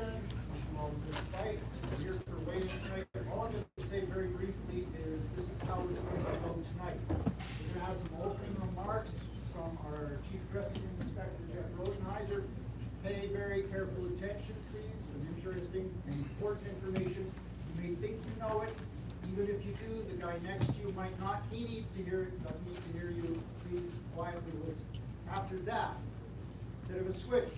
Well, this fight, we're here for weigh-in tonight. All I'm going to say very briefly is this is how it's going to go tonight. We're going to have some opening remarks from our Chief Dressing Room Inspector, Jeff Rosenheiser. Pay very careful attention, please. Some interesting and important information. You may think you know it. Even if you do, the guy next to you might not. He needs to hear it, doesn't need to hear you. Please quietly listen. After that, bit of a switch.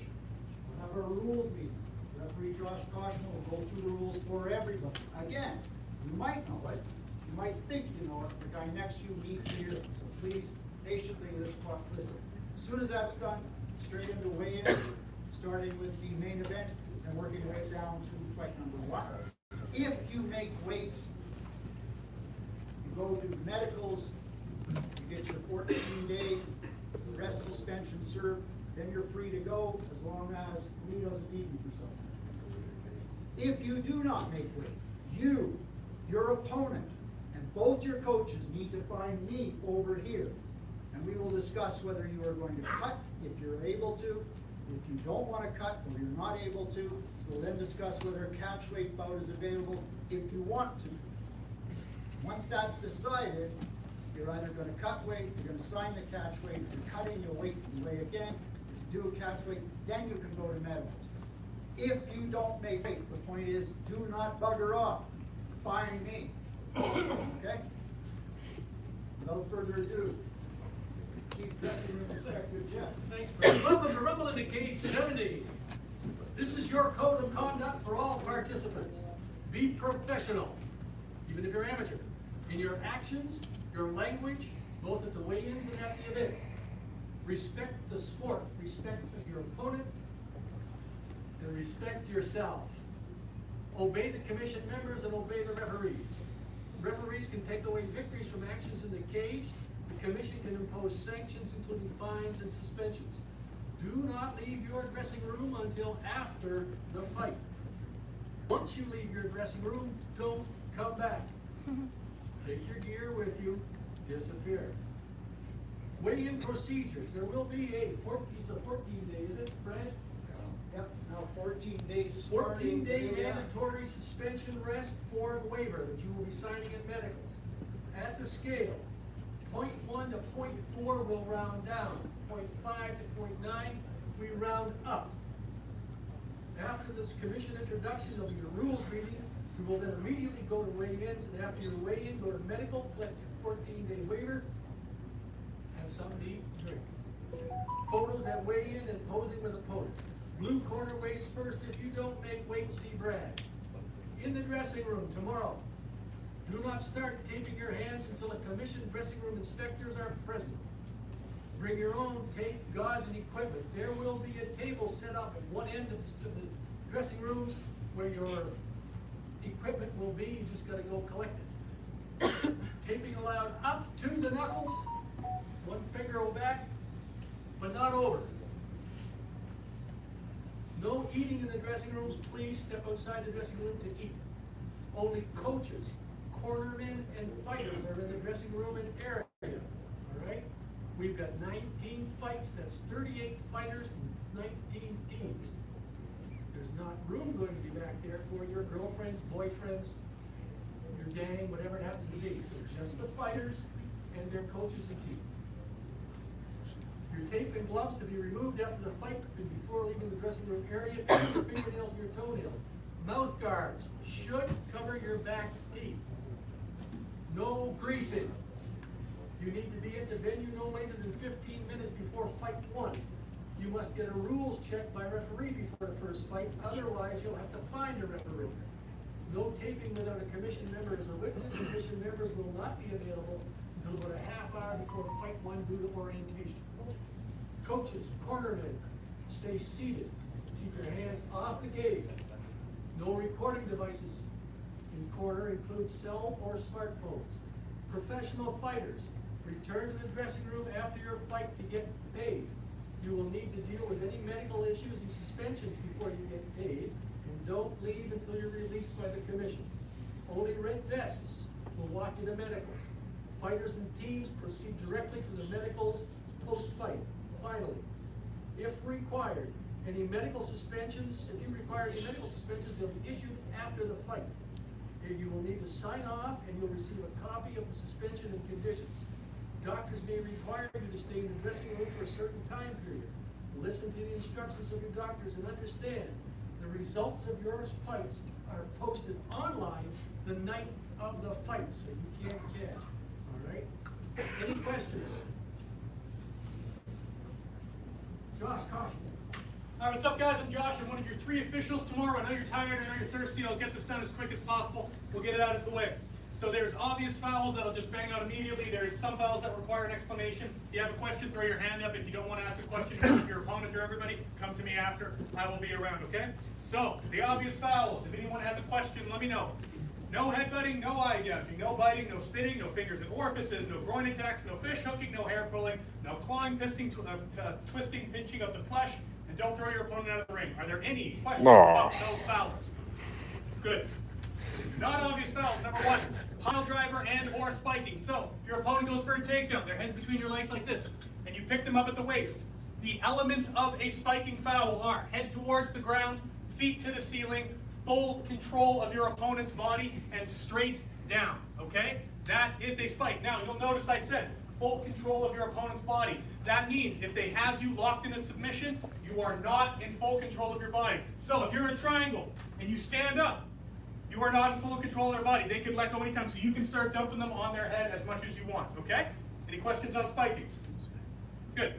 We'll have our rules meeting. Referee Josh Caution will go through the rules for everybody. Again, you might know it. You might think you know it. The guy next to you needs to hear it. So please, patiently, listen. As soon as that's done, straight into weigh-in, starting with the main event and working right down to fight number one. If you make weight, you go to medicals, you get your 14-day rest suspension served, then you're free to go as long as Lee doesn't need you for something. If you do not make weight, you, your opponent, and both your coaches need to find me over here. And we will discuss whether you are going to cut if you're able to. If you don't want to cut or you're not able to, we'll then discuss whether a catch weight bout is available if you want to. Once that's decided, you're either going to cut weight, you're going to sign the catch weight. If you're cutting, you'll wait and weigh again. If you do a catch weight, then you can go to medicals. If you don't make weight, the point is, do not bugger off. Find me. Okay? Without further ado, Chief Dressing Room Inspector Jeff. Thanks, Brad. Welcome to Rumble in the Cage 70. This is your code of conduct for all participants. Be professional, even if you're amateur, in your actions, your language, both at the weigh-ins and at the event. Respect the sport, respect your opponent, and respect yourself. Obey the commission members and obey the referees. Referees can take away victories from actions in the cage. The commission can impose sanctions, including fines and suspensions. Do not leave your dressing room until after the fight. Once you leave your dressing room, don't come back. Take your gear with you, disappear. Weigh-in procedures. There will be a 14-day, is it, Brad? Yep, it's now 14 days. 14-day mandatory suspension rest form waiver that you will be signing at medicals. At the scale, 0.1 to 0.4 will round down. 0.5 to 0.9, we round up. After this commission introduction, there'll be a rules meeting. We will then immediately go to weigh-ins, and after your weigh-in, go to medical, collect your 14-day waiver, have something to eat and drink. Photos at weigh-in and posing with opponent. Blue corner weighs first. If you don't make weight, see Brad. In the dressing room tomorrow, do not start taping your hands until a commissioned dressing room inspectors are present. Bring your own tape, gauze, and equipment. There will be a table set up at one end of the dressing rooms where your equipment will be. You just got to go collect it. Taping allowed up to the knuckles. One finger back, but not over. No eating in the dressing rooms. Please step outside the dressing room to eat. Only coaches, cornermen, and fighters are in the dressing room and area. All right? We've got 19 fights. That's 38 fighters and 19 teams. There's not room going to be back there for your girlfriends, boyfriends, your gang, whatever it happens to be. So just the fighters and their coaches and team. Your tape and gloves to be removed after the fight and before leaving the dressing room area. Touch your fingernails and your toenails. Mouth guards should cover your back teeth. No greasing. You need to be at the venue no later than 15 minutes before fight one. You must get a rules check by referee before the first fight, otherwise you'll have to find a referee. No taping without a commission member as a witness. Commission members will not be available until about a half hour before fight one due to orientation. Coaches, cornermen, stay seated. Keep your hands off the cage. No recording devices in corner, include cell or smartphones. Professional fighters, return to the dressing room after your fight to get paid. You will need to deal with any medical issues and suspensions before you get paid, and don't leave until you're released by the commission. Only red vests will walk you to medicals. Fighters and teams proceed directly to the medicals post-fight. Finally, if required, Any medical suspensions, if you require any medical suspensions, they'll be issued after the fight. You will need to sign off and you'll receive a copy of the suspension and conditions. Doctors may require you to stay in the dressing room for a certain time period. Listen to the instructions of your doctors and understand the results of your fights are posted online the night of the fight, so you can't catch. All right? Any questions? Josh, caution. All right, what's up, guys? I'm Josh. I'm one of your 3 officials tomorrow. I know you're tired. I know you're thirsty. I'll get this done as quick as possible. We'll get it out of the way. So there's obvious fouls that'll just bang out immediately. There's some fouls that require an explanation. If you have a question, throw your hand up. If you don't want to ask a question of your opponent or everybody, come to me after. I will be around, okay? So, the obvious fouls. If anyone has a question, let me know. No headbutting, no eye gouging, no biting, no spitting, no fingers in orifices, no groin attacks, no fish hooking, no hair pulling, no clawing, twisting, pinching of the flesh, and don't throw your opponent out of the ring. Are there any questions about those fouls? Good. Not obvious fouls. Number 1, pile driver and or spiking. So, if your opponent goes for a takedown, their head's between your legs like this, and you pick them up at the waist. The elements of a spiking foul are head towards the ground, feet to the ceiling, full control of your opponent's body, and straight down, okay? That is a spike. Now, you'll notice I said full control of your opponent's body. That means if they have you locked in a submission, you are not in full control of your body. So if you're in a triangle and you stand up, you are not in full control of their body. They could let go anytime, so you can start dumping them on their head as much as you want, okay? Any questions on spiking? Good.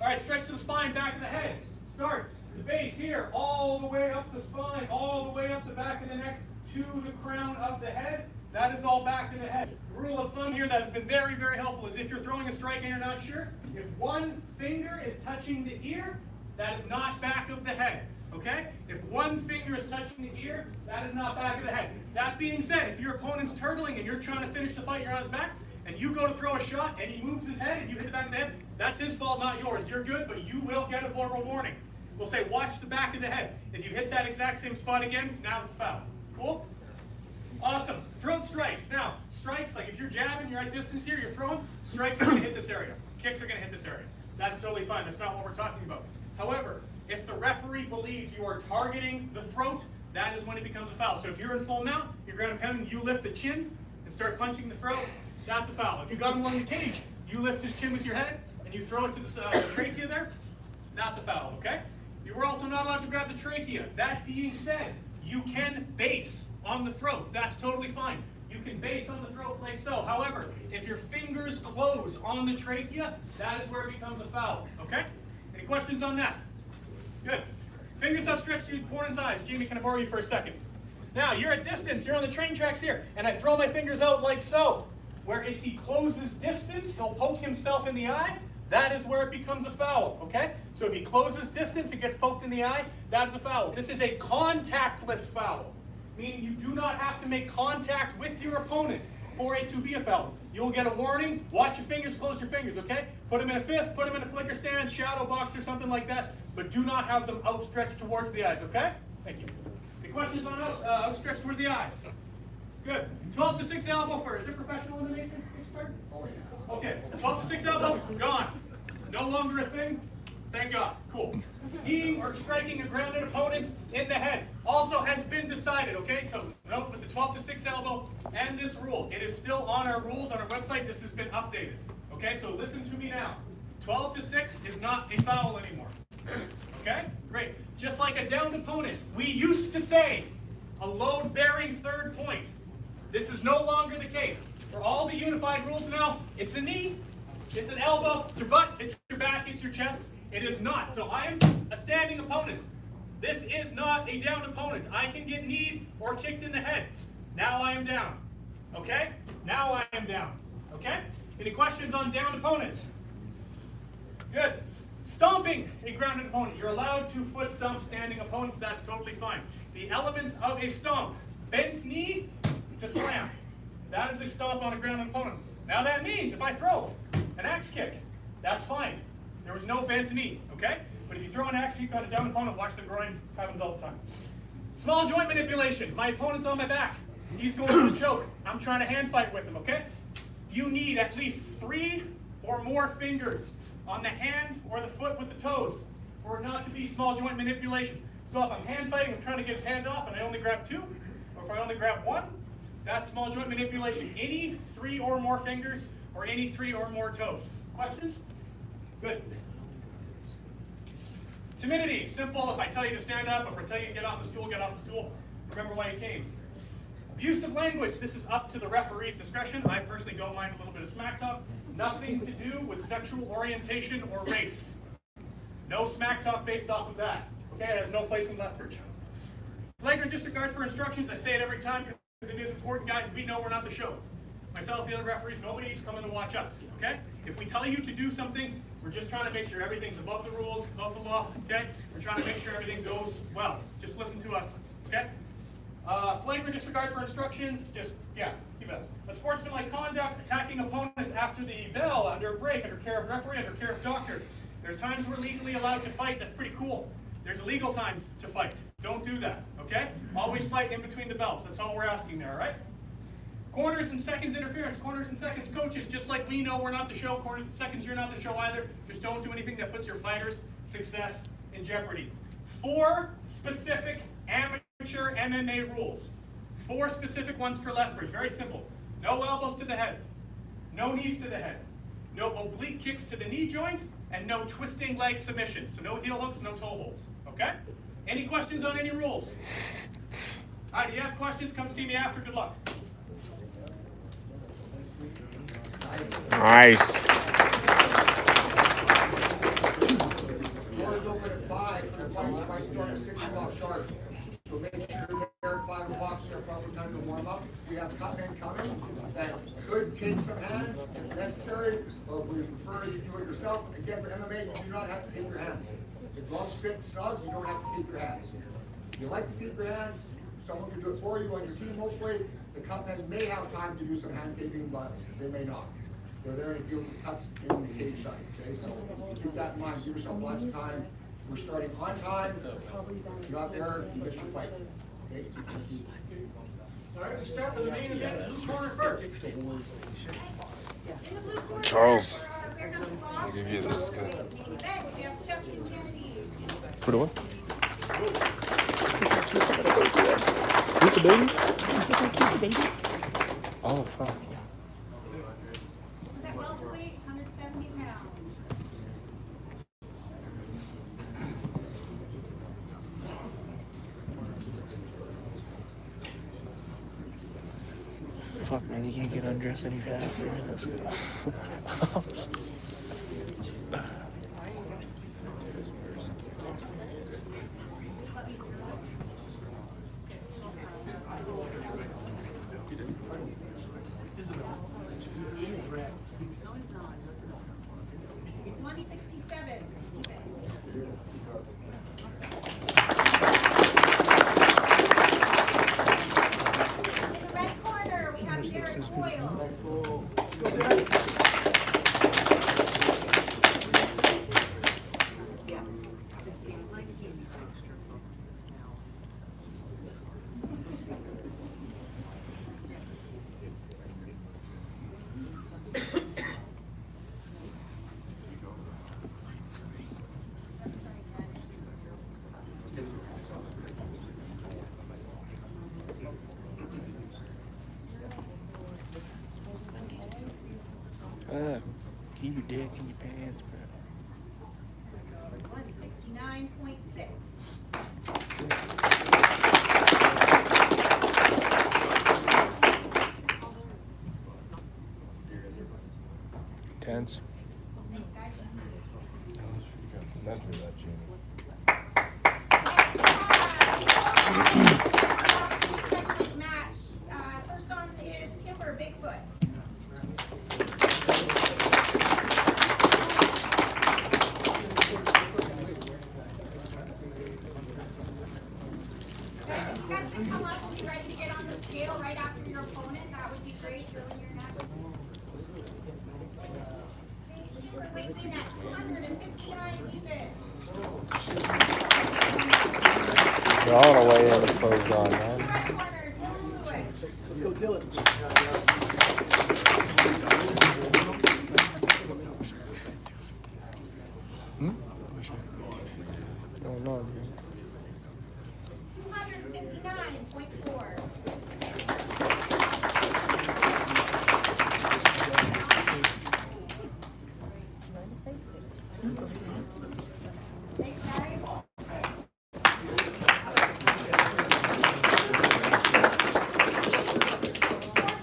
All right, strikes to the spine, back of the head. Starts the base here, all the way up the spine, all the way up the back of the neck to the crown of the head. That is all back of the head. The rule of thumb here that has been very, very helpful is if you're throwing a strike and you're not sure, if one finger is touching the ear, that is not back of the head. Okay? If one finger is touching the ear, that is not back of the head. That being said, if your opponent's turtling and you're trying to finish the fight, you're on his back, and you go to throw a shot and he moves his head and you hit the back of the head, that's his fault, not yours. You're good, but you will get a verbal warning. We'll say, watch the back of the head. If you hit that exact same spot again, now it's a foul. Cool? Awesome. Throat strikes. Now, strikes, like if you're jabbing, you're at distance here, you're throwing, strikes are going to hit this area. Kicks are going to hit this area. That's totally fine. That's not what we're talking about. However, if the referee believes you are targeting the throat, that is when it becomes a foul. So if you're in full mount, you're ground and pound, and you lift the chin and start punching the throat, that's a foul. If you got him along the cage, you lift his chin with your head and you throw it to the trachea there, that's a foul, okay? You were also not allowed to grab the trachea. That being said, you can base on the throat. That's totally fine. You can base on the throat like so. However, if your fingers close on the trachea, that is where it becomes a foul, okay? Any questions on that? Good. Fingers outstretched to your opponent's eyes. Jamie, can I borrow you for a second? Now, you're at distance. You're on the train tracks here, and I throw my fingers out like so. Where if he closes distance, he'll poke himself in the eye. That is where it becomes a foul, okay? So if he closes distance and gets poked in the eye, that is a foul. This is a contactless foul, meaning you do not have to make contact with your opponent for it to be a foul. You'll get a warning. Watch your fingers, close your fingers, okay? Put them in a fist, put them in a flicker stance, shadow box or something like that, but do not have them outstretched towards the eyes, okay? Thank you. Any questions on outstretched towards the eyes? Good. 12 to 6 elbow for, is it professional elimination? Okay, 12 to 6 elbows, gone. No longer a thing. Thank God. Cool. Kneeing or striking a grounded opponent in the head also has been decided, okay? So note with the 12 to 6 elbow and this rule, it is still on our rules on our website. This has been updated. Okay, so listen to me now. 12 to 6 is not a foul anymore. Okay? Great. Just like a downed opponent, we used to say a load-bearing third point. This is no longer the case. For all the unified rules now, it's a knee, it's an elbow, it's your butt, it's your back, it's your chest. It is not. So I am a standing opponent. This is not a downed opponent. I can get kneed or kicked in the head. Now I am down. Okay? Now I am down. Okay? Any questions on downed opponents? Good. Stomping a grounded opponent. You're allowed to foot stomp standing opponents. That's totally fine. The elements of a stomp. Bent knee to slam. That is a stomp on a grounded opponent. Now that means if I throw an axe kick, that's fine. There was no bent knee, okay? But if you throw an axe kick on a down opponent, watch the groin. Happens all the time. Small joint manipulation. My opponent's on my back. He's going for the choke. I'm trying to hand fight with him, okay? You need at least 3 or more fingers on the hand or the foot with the toes for it not to be small joint manipulation. So if I'm hand fighting, I'm trying to get his hand off and I only grab 2, or if I only grab 1, that's small joint manipulation. Any 3 or more fingers or any 3 or more toes. Questions? Good. Timidity, simple. If I tell you to stand up, if I tell you to get off the stool, get off the stool. Remember why you came. Abusive language, this is up to the referee's discretion. I personally don't mind a little bit of smack talk. Nothing to do with sexual orientation or race. No smack talk based off of that. Okay, it has no place in Lethbridge. Flagrant disregard for instructions, I say it every time because it is important, guys. We know we're not the show. Myself, the other referees, nobody's coming to watch us, okay? If we tell you to do something, we're just trying to make sure everything's above the rules, above the law, okay? We're trying to make sure everything goes well. Just listen to us, okay? Flagrant disregard for instructions, keep it. Unsportsmanlike conduct, attacking opponents after the bell, under a break, under care of referee, under care of doctor. There's times we're legally allowed to fight, that's pretty cool. There's illegal times to fight. Don't do that, okay? Always fight in between the bells, that's all we're asking there, all right? Corners and seconds interference, corners and seconds coaches, just like we know we're not the show, corners and seconds you're not the show either. Just don't do anything that puts your fighters' success in jeopardy. 4 specific amateur MMA rules. 4 specific ones for Lethbridge, very simple. No elbows to the head, no knees to the head, no oblique kicks to the knee joint, and no twisting leg submissions. So no heel hooks, no toe holds, okay? Any questions on any rules? All right, do you have questions? Come see me after, good luck. Nice. Doors open at 5. The fights might start at 6 o'clock sharp. So make sure you're there at 5 o'clock, so you have probably time to warm up. We have cut men coming that could take some hands if necessary, but we prefer you do it yourself. Again, for MMA, you do not have to take your hands. If gloves fit snug, you don't have to take your hands. If you like to take your hands, someone can do it for you on your team mostly. The cut men may have time to do some hand taping, but they may not. They're there to deal with the cuts in the cage side, okay? So keep that in mind, give yourself lots of time. We're starting on time. If you're not there, you miss your fight. Okay? All right, we start with the main event, blue corner first. Charles, I'll give you this guy. Put it on. Who's the baby? Oh, fuck. This is at welterweight, 170 pounds. Fuck, man, you can't get undressed any faster. That's good. Keep your dick in your pants, bro. 169.6. Tense. Thanks, guys. Center that, Jamie. Match. First on is Timber Bigfoot. If you guys can come up and be ready to get on the scale right after your opponent, that would be great. Filling your necks. Timber weighs in at 259 even. You're all the way in the clothes on, man. Right corner, Dylan Lewis. Let's go, Dylan. Hmm? 159.4. Thanks, guys. Fort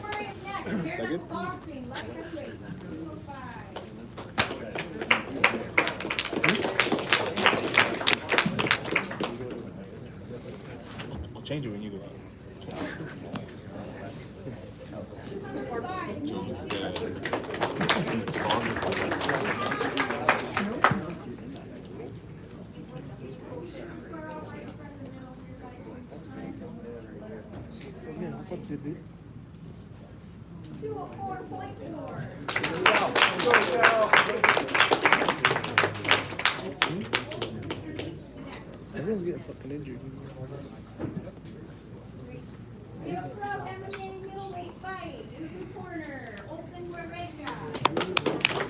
Murray is next. Bare knuckle boxing, light heavyweight, 205. I'll change it when you go out. 205. Square off right in front of the middle for your guys. 204.4. Everyone's getting fucking injured. Middle pro MMA middleweight fight in the blue corner. Olsen Warenka.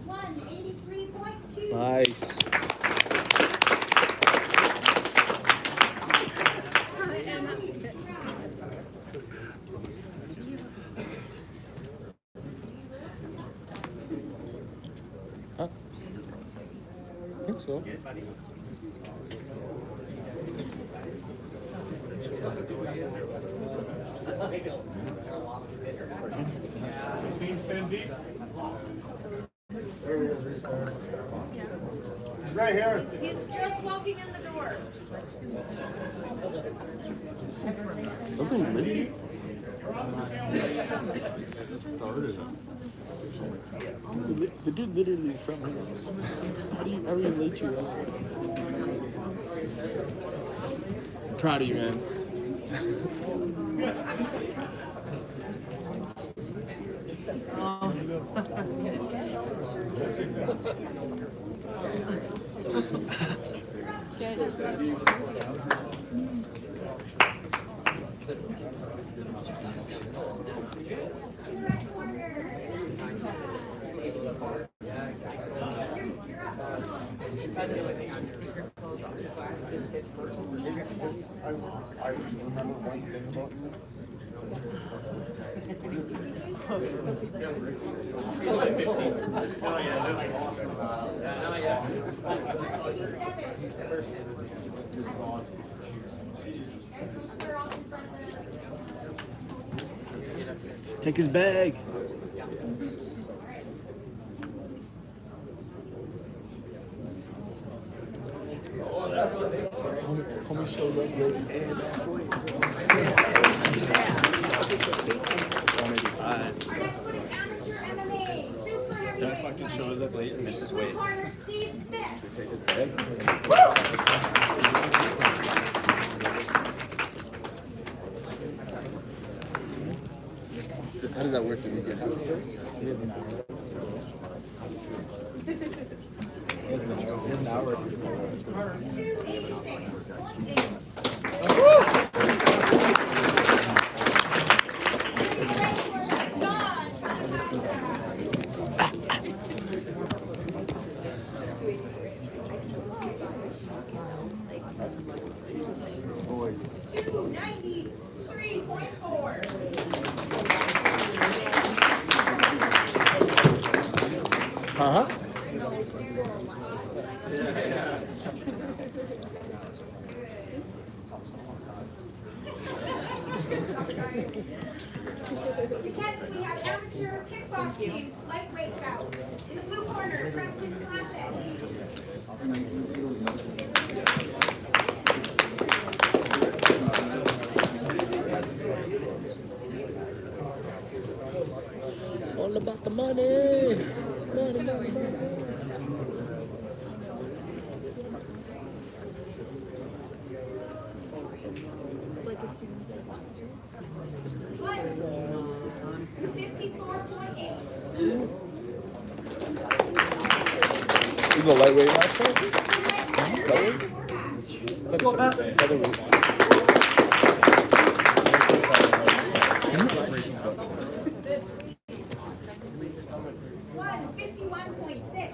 183.2. Nice. Huh? I think so. He's right here. He's just walking in the door. Doesn't he live here? Started. The dude literally is from here. How do you relate you? I'm proud of you, man. Right corner. I remember one thing about you. Take his bag. Homie showed up late and So fucking shows up late and misses weight. Corner Steve Smith. Take his bag. How does that work if you get out first? It is an hour. It is an hour. 293.4. Uh-huh. Next, we have amateur kickboxing lightweight bout. In the blue corner, Preston Classic. All about the money. Money, money, money. Slice. 54.8. This is a lightweight match, right? Lightweight. Let's go, Pat. One 51.6.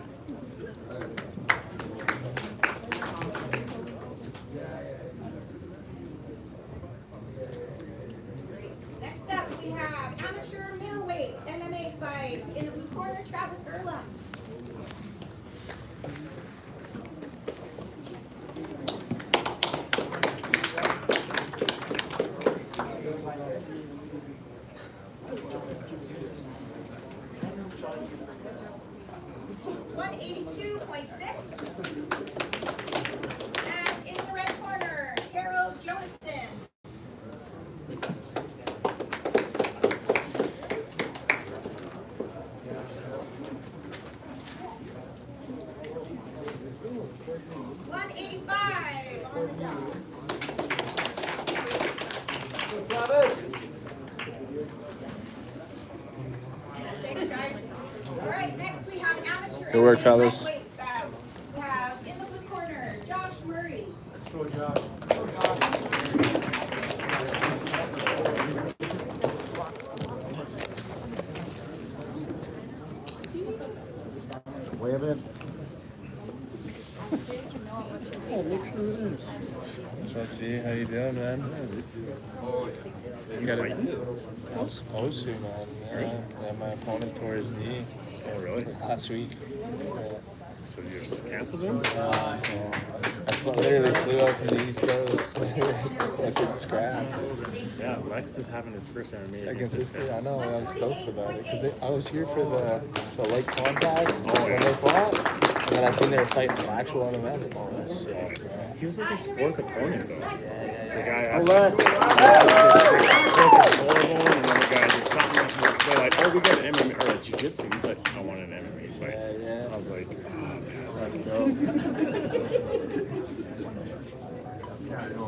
Next up, we have amateur middleweight MMA fight. In the blue corner, Travis Erla. And in the red corner, Terrell Jonathan. $185 on the dot. Thanks, guys. All right, next we have an amateur Good work, MMA fellas. lightweight bout. We have in the blue corner, Josh Murray. Let's go, Josh. Wave it. What's up, G? How you doing, man? I'm supposed to, man. Yeah, my opponent tore his knee. Oh, really? Last week. So you just canceled him? Literally flew out from the East Coast. I could scrap. Yeah, Lex is having his first MMA Against this guy. kid, I know, I was stoked about it because I was here for the light contact Oh, when yeah. they fought, and then I seen they were fighting an actual MMA. Oh, that's sick. He was like his fourth opponent, though. The guy Oh, after Lex. horrible, and then the guy did something. They're like, oh, we got an MMA or a Jiu Jitsu. He's like, I want an MMA fight. Yeah. I was like, oh, man. That's dope.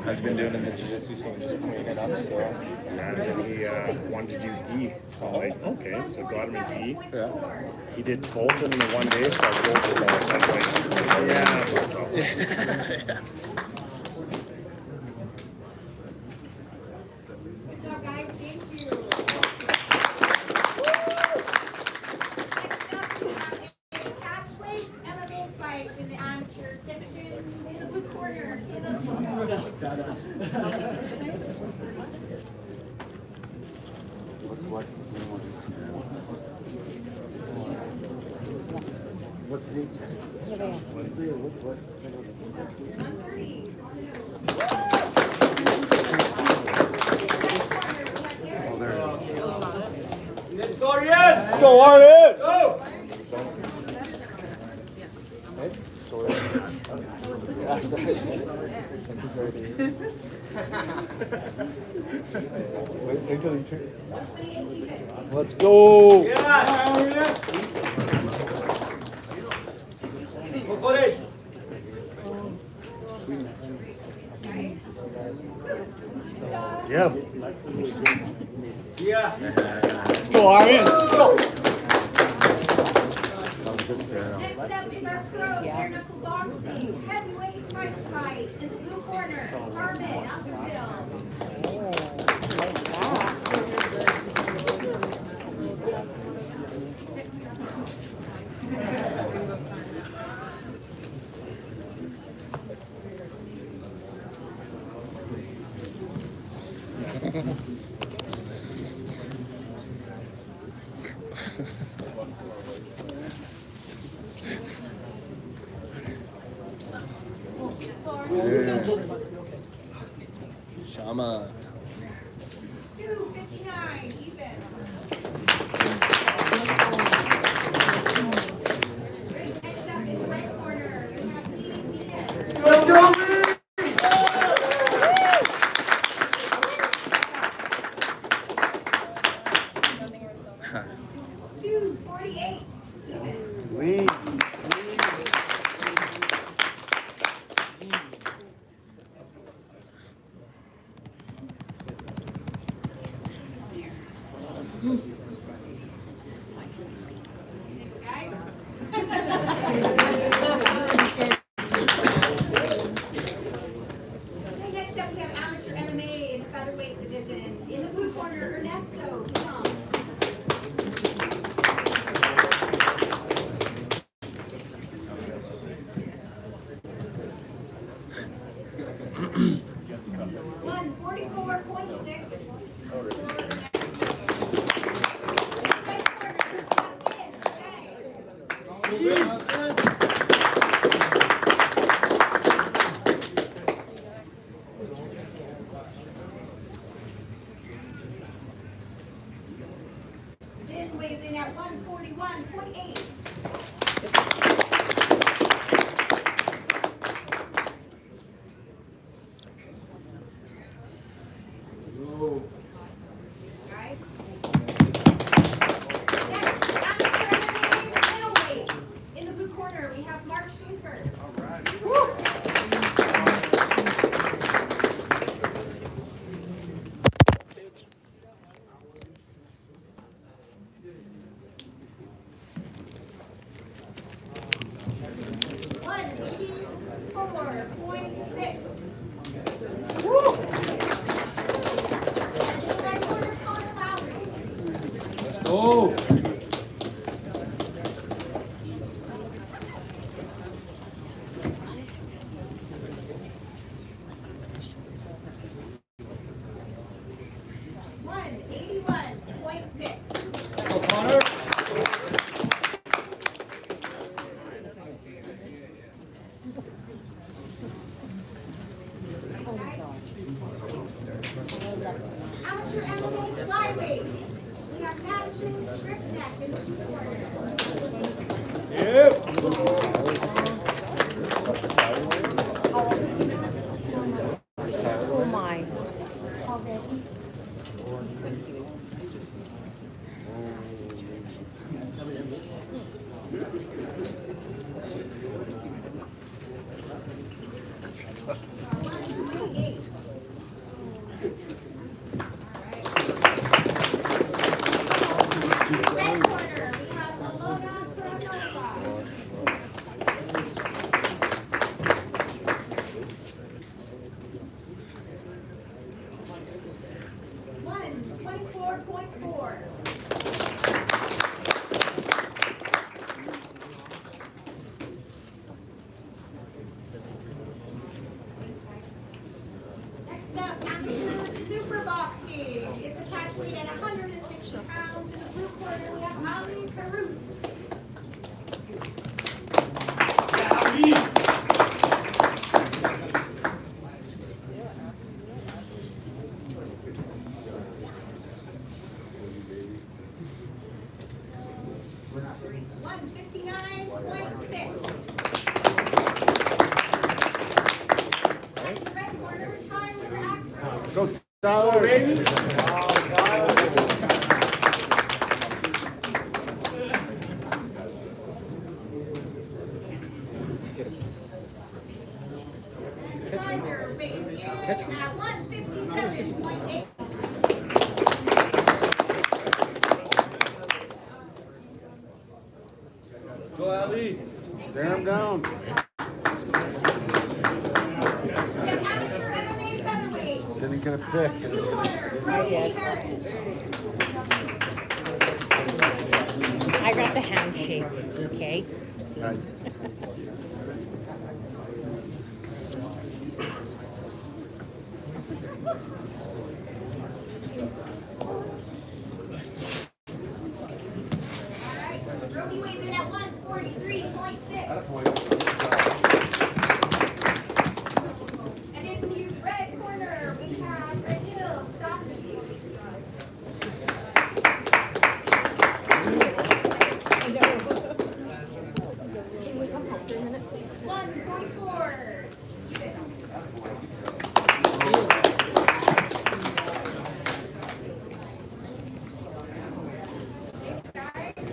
I've been doing in the Jiu Jitsu scene, just cleaning it up, so. Yeah, and then he wanted to do gi. So I'm like, okay, so got him a gi. Yeah. He did both of them in the one day, so I told him, I was like, yeah, that's all. Good job, guys. Thank you. Next up, we have a catchweight MMA fight in the amateur section. In the blue corner, What's Lex's name on Instagram? What's the what's Lex's name on Instagram? 130. Oh, there it is. Let's go, Ariane. Go, Arden! Go. Hey, sorry. Yeah, sorry. Wait till he turns. Let's go! Yeah, Ariane. Go for it. Yeah. Yeah. Let's go, Arden! Let's go! That was a good stare. Next up is our pro bare knuckle boxing heavyweight fight in the blue corner, Carmen Upperville. Shama. 259 even. Next up in the right corner, we have the Let's go. 248 even. We. Then weighs in at 141.8. Guys. Next, amateur MMA middleweight. In the blue corner, we have Mark Schaefer. Oh! Amateur MMA flyweight. We have Madison Scriptneck in the blue corner. Oh my. Red corner, we have Alona Sranova. 124.4. Next up, amateur super boxing. It's a catch weight at 160 pounds. In the blue corner, we have Ali Caruth. One 59.6. Red corner, Tyler Ackroyd. Go, Tyler. Tyler weighs in at 157.8. Go, Ali. Tear him down. We have amateur MMA featherweight. Didn't get a pick. Blue corner, Brody Harris. I got the handshake, okay? Nice. Alright, Brody weighs in at 143.6. And in the red corner, we have Red Hill Stockton. I know. Can we come home for a minute, please? 144.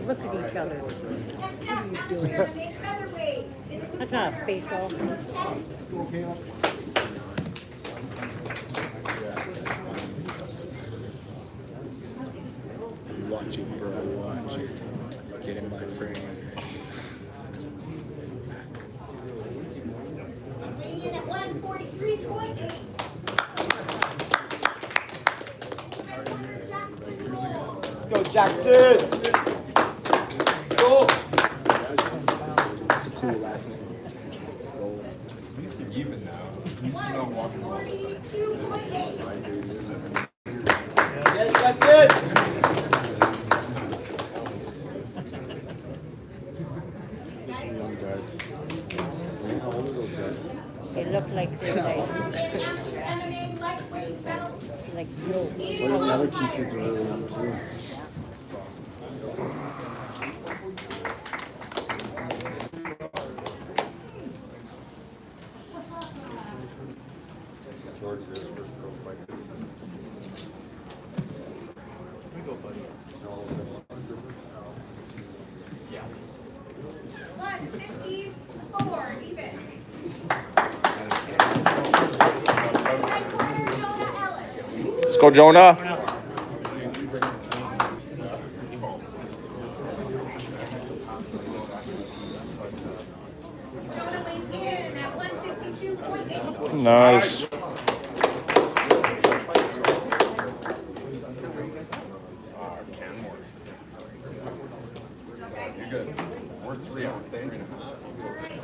Look at each other. Next up, amateur MMA featherweight. In the blue That's not a corner, face off. Watch it, bro. Watch it. Get in my frame. Weighing in at 143.8. Red corner, Jackson Cole. Go, Jackson! Go! It's a cool last name. At least you're even now. 142.8. That's it. Young guys. How old are those guys? They look like they're like Amateur MMA lightweight belt. yo. Well, the other two kids are really young too. Jordan, this first pro fight. Here we go, buddy. 154 even. Red corner, Jonah Ellis. Let's go, Jonah. Jonah weighs in at 152.8. Nice. We're 3 hours. All right,